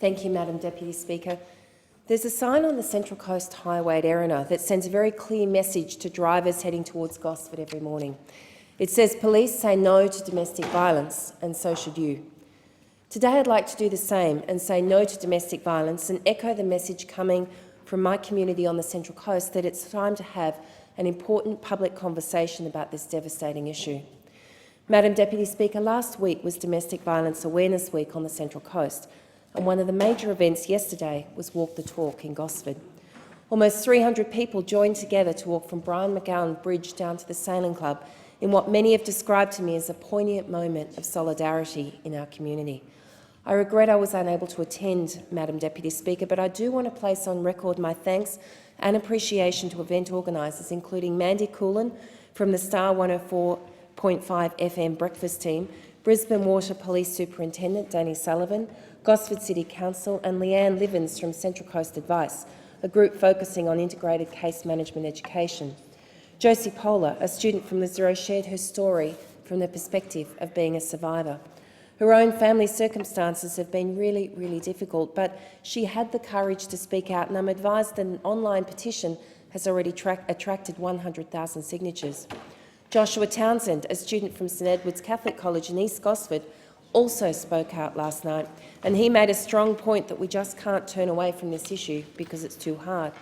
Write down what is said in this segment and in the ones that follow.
Thank you, Madam Deputy Speaker. There's a sign on the Central Coast Highway at Erina that sends a very clear message to drivers heading towards Gosford every morning. It says, "Police say no to domestic violence, and so should you." Today I'd like to do the same and say no to domestic violence and echo the message coming from my community on the Central Coast that it's time to have an important public conversation about this devastating issue. Madam Deputy Speaker, last week was Domestic Violence Awareness Week on the Central Coast, and one of the major events yesterday was Walk the Talk in Gosford. Almost 300 people joined together to walk from Brian McGowan Bridge down to the Sailing Club in what many have described to me as a poignant moment of solidarity in our community. I regret I was unable to attend, Madam Deputy Speaker, but I do want to place on record my thanks and appreciation to event organisers, including Mandy Coolan from the Star 104.5 FM breakfast team, Brisbane Water Police Superintendent Danny Sullivan, Gosford City Council and Leanne Livens from Central Coast Advice, a group focusing on integrated case management education. Josie Polar, a student from Lisero, shared her story from the perspective of being a survivor. Her own family circumstances have been really difficult, but she had the courage to speak out, and I'm advised that an online petition has already attracted 100,000 signatures. Joshua Townsend, a student from St Edward's Catholic College in East Gosford, also spoke out last night, and he made a strong point that we just can't turn away from this issue because it's too hard.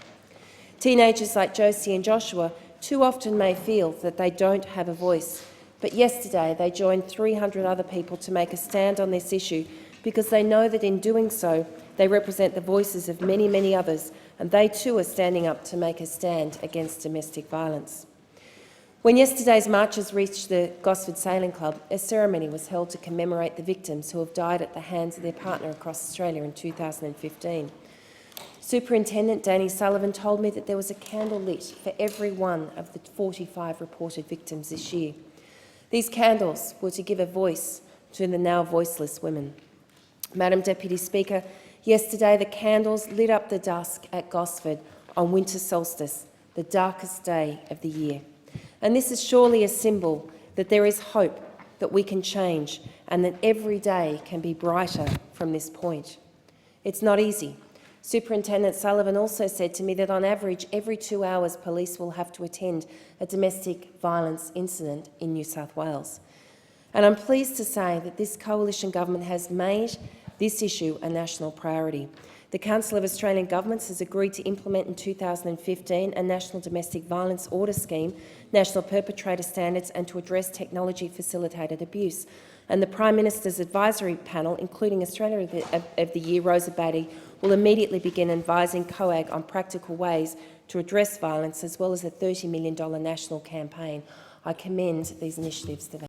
Teenagers like Josie and Joshua too often may feel that they don't have a voice, but yesterday they joined 300 other people to make a stand on this issue because they know that in doing so they represent the voices of many others, and they too are standing up to make a stand against domestic violence. When yesterday's marches reached the Gosford Sailing Club, a ceremony was held to commemorate the victims who have died at the hands of their partner across Australia in 2015. Superintendent Danny Sullivan told me that there was a candle lit for every one of the 45 reported victims this year. These candles were to give a voice to the now voiceless women. Madam Deputy Speaker, yesterday the candles lit up the dusk at Gosford on winter solstice, the darkest day of the year. And this is surely a symbol that there is hope, that we can change, and that every day can be brighter from this point. It's not easy. Superintendent Sullivan also said to me that on average every 2 hours police will have to attend a domestic violence incident in New South Wales. And I'm pleased to say that this coalition government has made this issue a national priority. The Council of Australian Governments has agreed to implement in 2015 a National Domestic Violence Order Scheme, National Perpetrator Standards and to address technology-facilitated abuse. And the Prime Minister's Advisory Panel, including Australia of the Year Rosa Batty, will immediately begin advising COAG on practical ways to address violence, as well as a $30 million national campaign. I commend these initiatives to them.